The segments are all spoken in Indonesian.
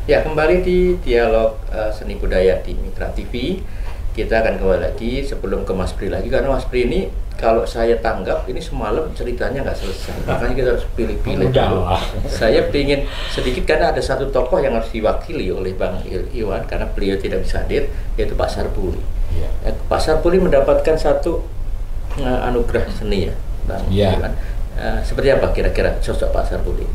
Ya, kembali di dialog seni budaya di Mitra TV. Kita akan kembali lagi sebelum ke Mas Pri lagi, karena Mas Pri ini kalau saya tanggap ini semalam ceritanya nggak selesai. Makanya kita harus pilih-pilih dulu. Saya ingin sedikit karena ada satu tokoh yang harus diwakili oleh Bang Iwan karena beliau tidak bisa hadir, yaitu Pak Sarpuli. Ya. Pak Sarpuli mendapatkan satu anugerah seni ya, Bang Iwan. Seperti apa kira-kira sosok Pak Sarpuli?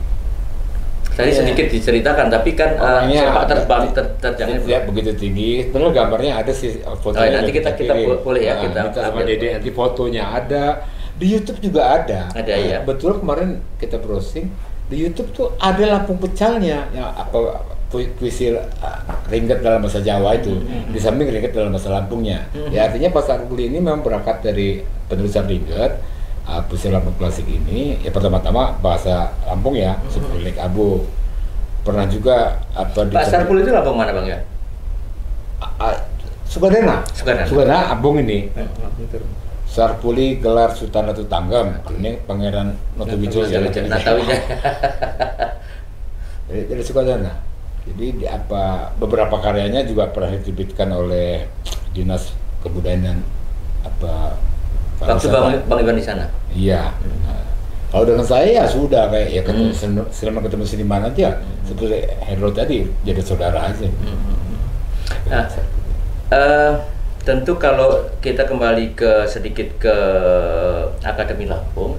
Tadi sedikit diceritakan, tapi kan sepak terbang terjangnya tidak begitu tinggi. Sebenarnya gambarnya ada sih fotonya. Nanti kita boleh ya kita sama Dede, nanti fotonya ada di YouTube juga ada. Ada ya. Betul, kemarin kita browsing di YouTube tuh ada Lampung Pecalnya, yang apa puisi Ringget dalam bahasa Jawa itu, di samping Ringget dalam bahasa Lampungnya. Ya artinya Pak Sarpuli ini memang berangkat dari penulisan Ringget. Puisi Lampung klasik ini ya pertama-tama bahasa Lampung ya, seperti Abu. Pernah juga apa di Pak Sarpuli itu Lampung mana Bang ya? Sukadana, Abung ini. Sarpuli gelar Sultan Ratu Tanggam, ini Pangeran Notowijoyo. Dari Sukadana. Jadi beberapa karyanya juga pernah diterbitkan oleh Dinas Kebudayaan dan waktu Bang Iwan di sana? Iya. Kalau dengan saya ya sudah kayak ya selama ketemu seniman aja, seperti Hendro tadi jadi saudara aja. Nah, tentu kalau kita kembali sedikit ke Akademi Lampung.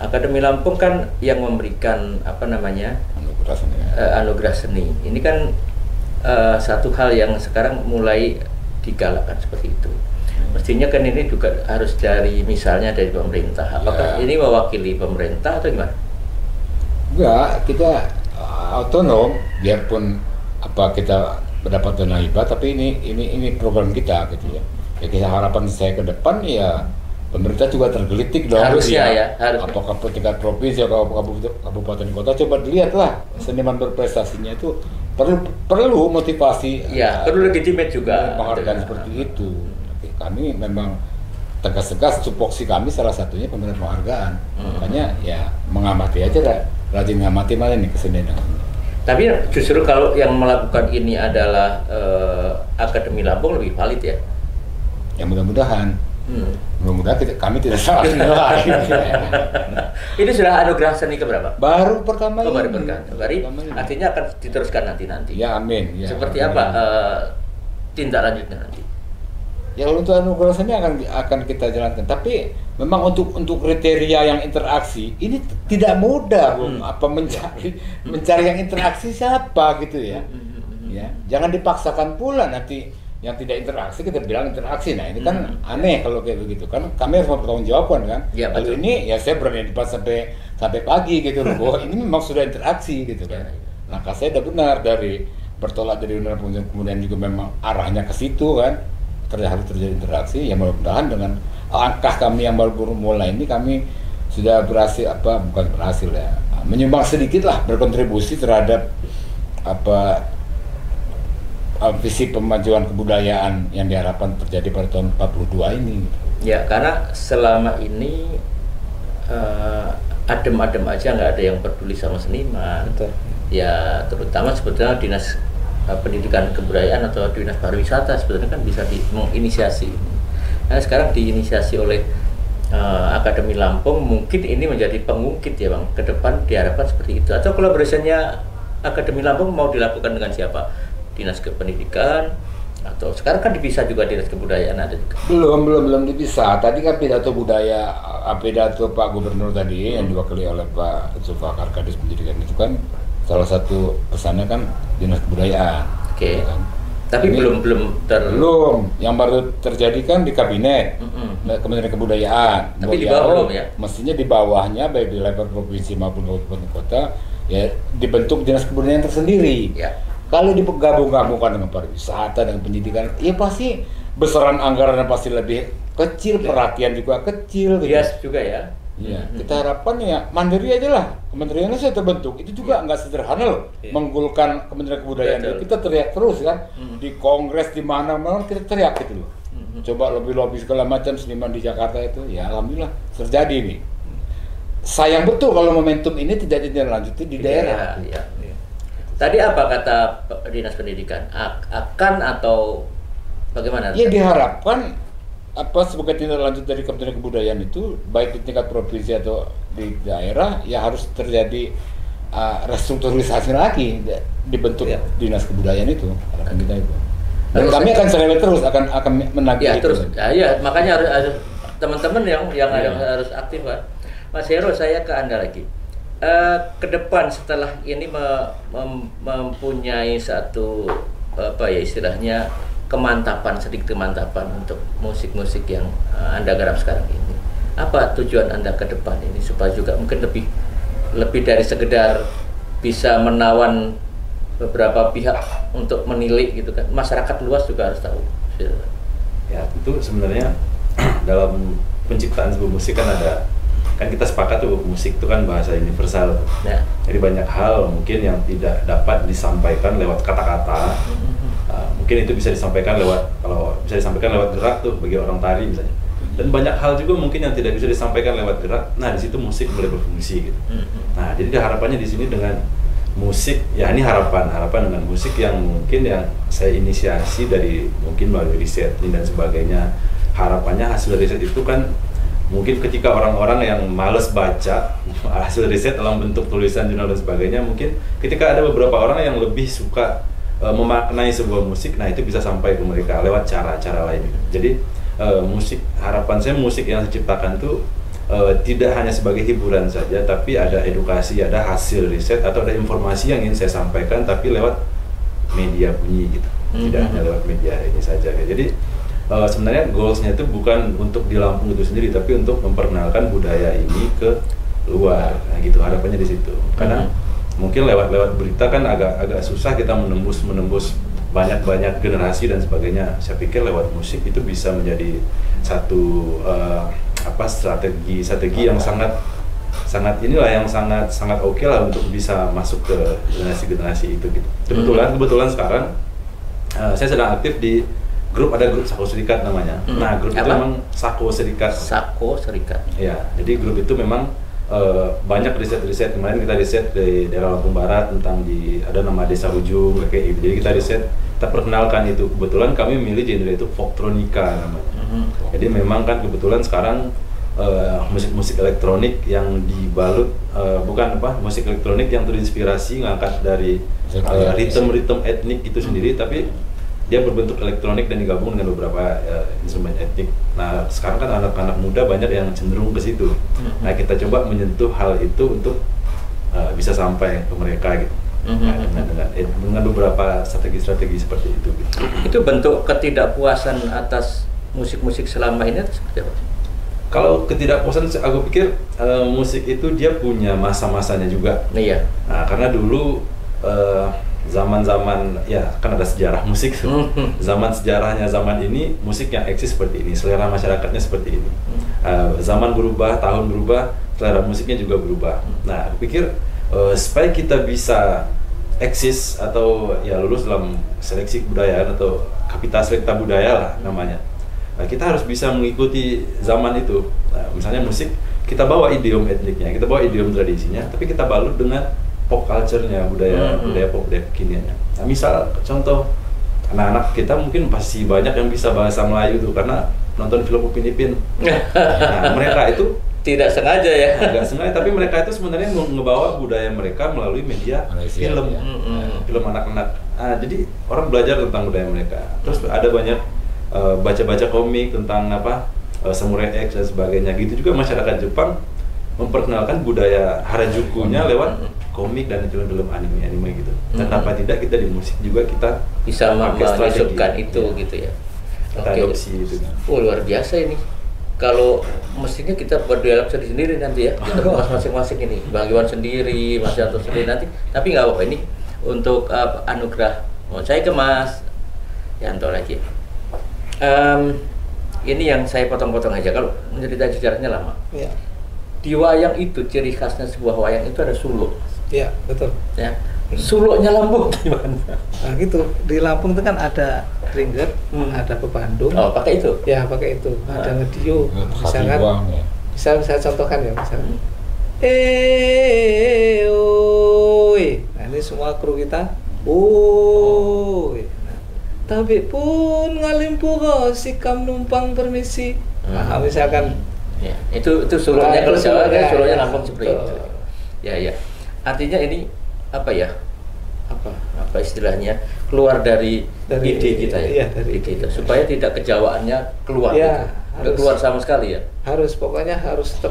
Akademi Lampung kan yang memberikan anugerah seni. Ini kan satu hal yang sekarang mulai digalakkan seperti itu. Mestinya kan ini juga harus misalnya dari pemerintah. Apakah ini mewakili pemerintah atau gimana? Enggak, kita otonom, biarpun kita mendapat dana hibah, tapi ini program kita gitu ya. Ya kita harapan saya ke depan ya pemerintah juga tergelitik dong. Harusnya ya. Apakah tingkat provinsi atau kabupaten kota, coba dilihatlah seniman berprestasinya itu perlu motivasi. Ya, perlu legitimate juga. Penghargaan seperti itu. Kami memang tegas-tegas, tupoksi kami salah satunya pemberian penghargaan. Makanya ya mengamati aja lah, rajin ngamati mana nih kesenian. Tapi justru kalau yang melakukan ini adalah Akademi Lampung lebih valid ya? Ya mudah-mudahan. Mudah-mudahan kami tidak salah menilai. Ini sudah anugerah seni keberapa? Baru pertama ini. Baru artinya akan diteruskan nanti. Ya amin. Ya, seperti amin. Apa tindak lanjutnya nanti? Ya untuk anugerah seni akan kita jalankan, tapi memang untuk kriteria yang interaksi ini tidak mudah, mencari yang interaksi siapa gitu ya. Ya, jangan dipaksakan pula nanti yang tidak interaksi kita bilang interaksi. Nah, ini kan aneh kalau kayak begitu kan. Kami harus mempertanggungjawabkan kan. Ya, kalau ini ya saya berani debat sampai pagi gitu loh. Bahwa ini memang sudah interaksi gitu kan. Langkah saya udah benar bertolak dari undang-undang, kemudian juga memang arahnya ke situ kan. Harus terjadi interaksi, ya mudah-mudahan dengan langkah kami yang baru mulai ini kami sudah menyumbang sedikit lah, berkontribusi terhadap visi pemajuan kebudayaan yang diharapkan terjadi pada tahun 42 ini. Ya, karena selama ini adem-adem aja, nggak ada yang peduli sama seniman. Betul. Ya terutama sebetulnya Dinas Pendidikan Kebudayaan atau Dinas Pariwisata sebetulnya kan bisa menginisiasi. Nah sekarang diinisiasi oleh Akademi Lampung, mungkin ini menjadi pengungkit ya Bang, ke depan diharapkan seperti itu. Atau kolaborasinya Akademi Lampung mau dilakukan dengan siapa? Dinas Pendidikan atau sekarang kan dipisah juga Dinas Kebudayaan ada juga. Belum dipisah. Tadi kan pidato Pak Gubernur tadi yang diwakili oleh Pak Zulfikar Kadis Pendidikan itu kan salah satu pesannya kan Dinas Kebudayaan. Oke. Kan? Tapi ini belum. Yang baru terjadi kan di kabinet Kementerian Kebudayaan. Tapi di bawah belum ya? Mestinya di bawahnya baik di level provinsi maupun kabupaten kota ya dibentuk Dinas Kebudayaan tersendiri. Ya. Kalau digabung-gabungkan dengan pariwisata dengan pendidikan, ya pasti besaran anggarannya pasti lebih kecil, perhatian juga kecil. Bias juga ya. Ya, kita harapkan ya mandiri aja lah. Kementeriannya sudah terbentuk. Itu juga nggak sederhana loh. Menggulkan Kementerian Kebudayaan. Kita teriak terus kan. Di kongres di mana-mana kita teriak gitu loh. Coba lobby segala macam seniman di Jakarta itu. Ya alhamdulillah terjadi ini. Sayang betul kalau momentum ini tidak ditindaklanjuti di daerah. Tadi apa kata Dinas Pendidikan? Akan atau bagaimana? Ya diharapkan apa sebagai tindak lanjut dari Kementerian Kebudayaan itu baik di tingkat provinsi atau di daerah ya harus terjadi restrukturisasi lagi, dibentuk Dinas Kebudayaan itu harapan kita itu. Dan kami akan serempet terus akan menagih ya, itu. Terus, ya makanya harus teman-teman yang harus aktif, Pak. Mas Hero, saya ke Anda lagi. Ke depan setelah ini mempunyai satu apa ya istilahnya sedikit kemantapan untuk musik-musik yang Anda garap sekarang ini. Apa tujuan Anda ke depan ini supaya juga mungkin lebih dari sekedar bisa menawan beberapa pihak untuk menilik gitu kan. Masyarakat luas juga harus tahu. Ya, itu sebenarnya dalam penciptaan sebuah musik kan kita sepakat tuh musik itu kan bahasa universal. Ya. Jadi banyak hal mungkin yang tidak dapat disampaikan lewat kata-kata. Mungkin itu bisa disampaikan lewat gerak tuh bagi orang tari misalnya. Dan banyak hal juga mungkin yang tidak bisa disampaikan lewat gerak. Nah, di situ musik mulai berfungsi gitu. Nah, jadi harapannya di sini dengan musik, ya ini harapan dengan musik yang mungkin yang saya inisiasi dari mungkin melalui riset dan sebagainya. Harapannya hasil riset itu kan mungkin ketika orang-orang yang males baca hasil riset dalam bentuk tulisan jurnal dan sebagainya, mungkin ketika ada beberapa orang yang lebih suka memaknai sebuah musik, nah itu bisa sampai ke mereka lewat cara-cara lain. Jadi musik, harapan saya musik yang saya ciptakan tuh tidak hanya sebagai hiburan saja, tapi ada edukasi, ada hasil riset atau ada informasi yang ingin saya sampaikan, tapi lewat media bunyi gitu, tidak hanya lewat media ini saja. Jadi sebenarnya goalsnya itu bukan untuk di Lampung itu sendiri, tapi untuk memperkenalkan budaya ini ke luar. Nah gitu harapannya di situ. Karena mungkin lewat berita kan agak susah kita menembus banyak generasi dan sebagainya. Saya pikir lewat musik itu bisa menjadi satu strategi yang sangat oke lah untuk bisa masuk ke generasi itu gitu. Kebetulan sekarang saya sedang aktif di ada grup Sako Serikat namanya. Nah, grup itu memang Sako Serikat. Ya, jadi grup itu memang banyak riset. Kemarin kita riset di daerah Lampung Barat tentang ada nama desa Ujung kayak gitu. Jadi kita perkenalkan itu. Kebetulan kami memilih genre itu folktronika namanya. Jadi memang kan kebetulan sekarang musik elektronik yang dibalut musik elektronik yang terinspirasi ngangkat dari ritme etnik itu sendiri, tapi dia berbentuk elektronik dan digabung dengan beberapa instrumen etnik. Nah, sekarang kan anak-anak muda banyak yang cenderung ke situ. Nah, kita coba menyentuh hal itu untuk bisa sampai ke mereka gitu. Dengan beberapa strategi seperti itu gitu. Itu bentuk ketidakpuasan atas musik-musik selama ini atau seperti apa? Kalau ketidakpuasan, aku pikir musik itu dia punya masa-masanya juga. Iya. Nah, karena dulu zaman-zaman ya kan ada sejarah musik. Zaman sejarahnya zaman ini musik yang eksis seperti ini, selera masyarakatnya seperti ini. Zaman berubah, tahun berubah, selera musiknya juga berubah. Nah, aku pikir supaya kita bisa eksis atau ya lulus dalam seleksi kebudayaan atau Kapita Selekta Budaya lah namanya. Kita harus bisa mengikuti zaman itu. Misalnya musik, kita bawa idiom etniknya, kita bawa idiom tradisinya, tapi kita balut dengan pop culture-nya, budaya pop, budaya kekiniannya. Nah, misal contoh anak-anak kita mungkin pasti banyak yang bisa bahasa Melayu tuh karena nonton film Upin Ipin. Nah, mereka itu tidak sengaja ya. Nggak sengaja, tapi mereka itu sebenarnya ngebawa budaya mereka melalui media film, film anak-anak. Nah, jadi orang belajar tentang budaya mereka. Terus ada banyak baca-baca komik tentang Samurai X dan sebagainya. Gitu juga masyarakat Jepang memperkenalkan budaya Harajukunya lewat komik dan film-film anime gitu. Dan apa tidak kita di musik juga kita bisa menyusupkan itu gitu ya. Kita adopsi itu. Oh, luar biasa ini. Kalau mestinya kita berdialog sendiri nanti ya, kita bahas masing-masing ini, Bang Iwan sendiri, Mas Yanto sendiri nanti. Tapi nggak apa-apa, ini untuk anugerah. Saya ke Mas Yanto lagi. Ini yang saya potong-potong aja. Kalau mencerita sejarahnya lama. Ya. Di wayang itu ciri khasnya sebuah wayang itu ada suluk. Iya, betul. Ya. Suluknya Lampung gimana? Nah gitu, di Lampung itu kan ada ringget, ada pebandung. Oh, pakai itu? Ya, pakai itu. Ada ngediu, misalkan. Bisa saya contohkan ya, misalkan. Oi. Nah, ini semua kru kita, oh, nah, tapi pun ngalimpuro sikam numpang permisi. Nah, misalkan ya, itu suruhnya kalau Jawa kan suruhnya ya, langsung seperti itu. Ya. Artinya ini apa ya? Apa istilahnya? Keluar dari ide kita ya. Iya, dari ide kita. Supaya tidak kejawaannya keluar ya, gitu. Keluar sama sekali ya. Pokoknya harus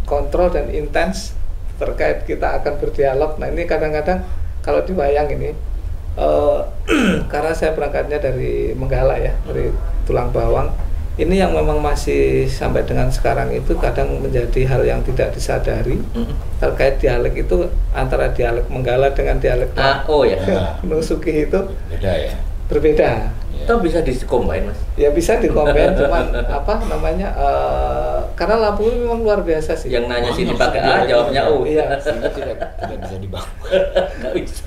kontrol dan intens terkait kita akan berdialog. Nah, ini kadang-kadang kalau di wayang ini karena saya berangkatnya dari Menggala ya, dari tulang bawang. Ini yang memang masih sampai dengan sekarang itu kadang menjadi hal yang tidak disadari terkait dialek itu antara dialek Menggala dengan dialek Gunung Sugih itu beda ya. Berbeda. Itu bisa dikombain Mas? Ya bisa dikombain, cuman karena Lampung ini memang luar biasa sih. Yang nanya sini pakai A, jawabnya O. Iya, Sehingga tidak bisa dibangun.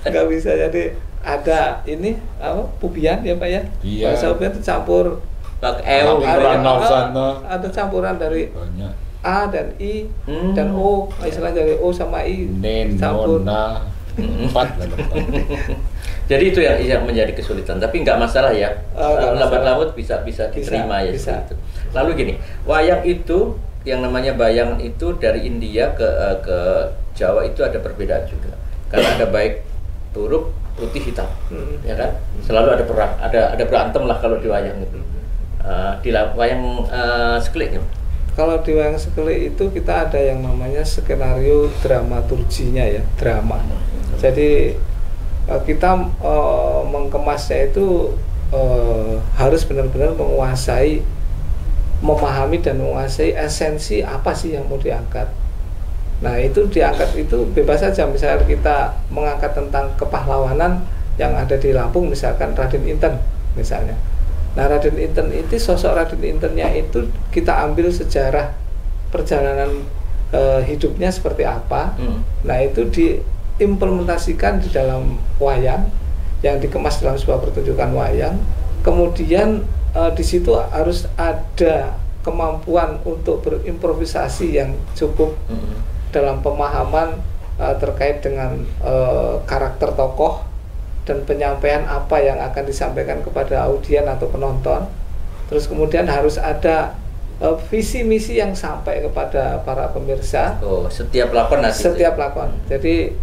Nggak bisa. Jadi ada ini pubian ya Pak ya. Iya. Bahasa pubian itu campur pakai ada campuran dari banyak. A dan I dan O, istilahnya dari O sama I campur. Empat. Jadi itu yang menjadi kesulitan, tapi nggak masalah ya. Lambat laut bisa diterima ya. Bisa. Itu. Lalu gini, wayang itu yang namanya bayang itu dari India ke Jawa itu ada perbedaan juga. Karena ada baik buruk, putih, hitam, ya kan? Selalu ada perang, ada berantem lah kalau di wayang itu. Di wayang Sekelik ya? Kalau di wayang Sekelik itu kita ada yang namanya skenario dramaturginya ya, drama. Jadi kita mengemasnya itu harus benar-benar memahami dan menguasai esensi apa sih yang mau diangkat. Nah itu diangkat itu bebas saja, misalnya kita mengangkat tentang kepahlawanan yang ada di Lampung, misalkan Raden Inten misalnya. Nah Raden Inten itu, sosok Raden Intennya itu kita ambil sejarah perjalanan hidupnya seperti apa. Nah itu diimplementasikan di dalam wayang yang dikemas dalam sebuah pertunjukan wayang. Kemudian di situ harus ada kemampuan untuk berimprovisasi yang cukup dalam pemahaman terkait dengan karakter tokoh dan penyampaian apa yang akan disampaikan kepada audien atau penonton. Terus kemudian harus ada visi misi yang sampai kepada para pemirsa. Setiap lakon nanti. Setiap lakon. Jadi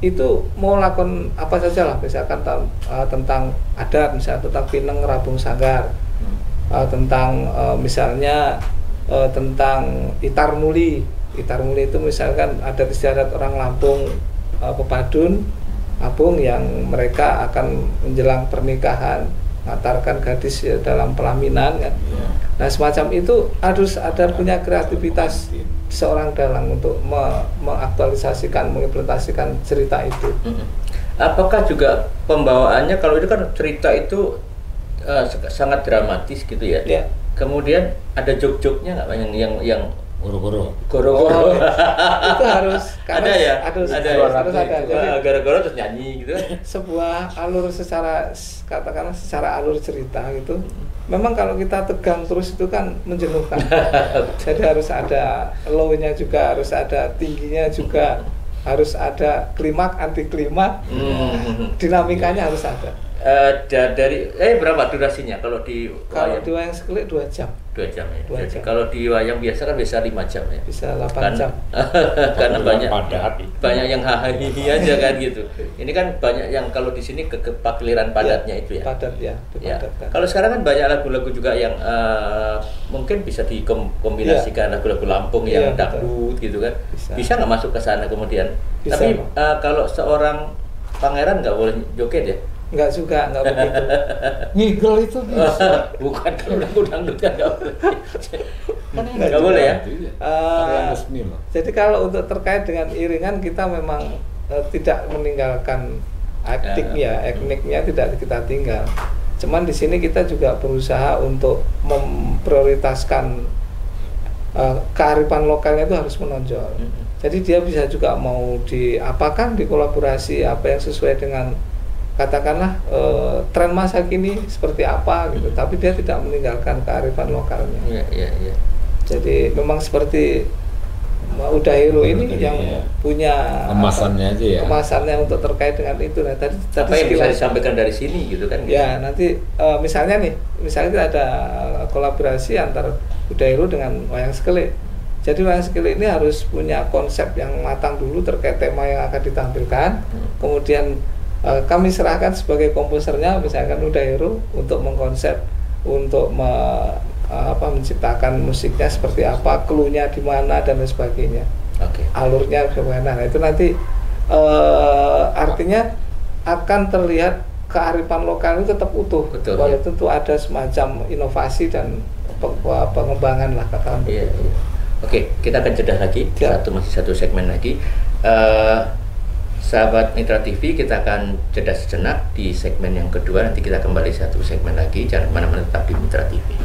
itu mau lakon apa saja lah, misalkan tentang adat, misalnya tentang Pineng Rabung Sanggar, tentang misalnya tentang Itar Muli itu misalkan ada istiadat orang Lampung pepadun Lampung yang mereka akan menjelang pernikahan mengantarkan gadis ya, dalam pelaminan kan. Nah semacam itu harus ada punya kreativitas seorang dalang untuk mengaktualisasikan, mengimplementasikan cerita itu. Apakah juga pembawaannya, kalau itu kan cerita itu sangat dramatis gitu ya? Ya. Kemudian ada jok-joknya nggak yang Goro-goro. Itu harus ada ya? Harus ada. Jadi gara-gara terus nyanyi gitu. Sebuah alur katakanlah secara alur cerita gitu. Memang kalau kita tegang terus itu kan menjenuhkan. Jadi harus ada low-nya juga, harus ada tingginya juga, harus ada klimaks, anti klimaks. Dinamikanya harus ada. Dari berapa durasinya kalau di wayang? Kalau di wayang Sekelik 2 jam. 2 jam ya. 2 Jadi jam. kalau di wayang biasa kan bisa 5 jam ya. Bisa 8 jam. Karena banyak yang hahaha aja kan gitu. Ini kan banyak yang kalau di sini kepakliran padatnya itu ya. Padat ya. Kalau sekarang kan banyak lagu-lagu juga yang mungkin bisa dikombinasikan lagu-lagu Lampung yang dangdut gitu kan. Bisa nggak masuk ke sana kemudian? Bisa. Tapi kalau seorang pangeran nggak boleh joget ya? Nggak juga, nggak begitu. Ngigel itu bisa. Bukan, kalau lagu dangdut kan nggak boleh ya? Jadi kalau untuk terkait dengan iringan kita memang tidak meninggalkan etniknya tidak kita tinggal. Cuman di sini kita juga berusaha untuk memprioritaskan kearifan lokalnya itu harus menonjol. Jadi dia bisa juga mau diapakan, dikolaborasi apa yang sesuai dengan katakanlah tren masa kini seperti apa gitu, tapi dia tidak meninggalkan kearifan lokalnya. Iya. Jadi memang seperti Udah Hero ini yang punya kemasannya aja ya. Kemasannya untuk terkait dengan itu. Nah, tadi apa yang bisa disampaikan dari sini gitu kan? Ya, nanti misalnya kita ada kolaborasi antara Udah Hero dengan Wayang Sekelik. Jadi Wayang Sekelik ini harus punya konsep yang matang dulu terkait tema yang akan ditampilkan. Kemudian kami serahkan sebagai komposernya, misalkan Udah Hero untuk mengkonsep, untuk menciptakan musiknya seperti apa, clue-nya di mana dan lain sebagainya. Alurnya bagaimana. Nah, itu nanti artinya akan terlihat kearifan lokal itu tetap utuh. Walaupun tentu ada semacam inovasi dan pengembangan lah kata. Iya. Oke, kita akan jeda lagi. Masih satu segmen lagi. Sahabat Mitra TV, kita akan jeda sejenak di segmen yang kedua. Nanti kita kembali satu segmen lagi. Jangan kemana-mana, tetap di Mitra TV.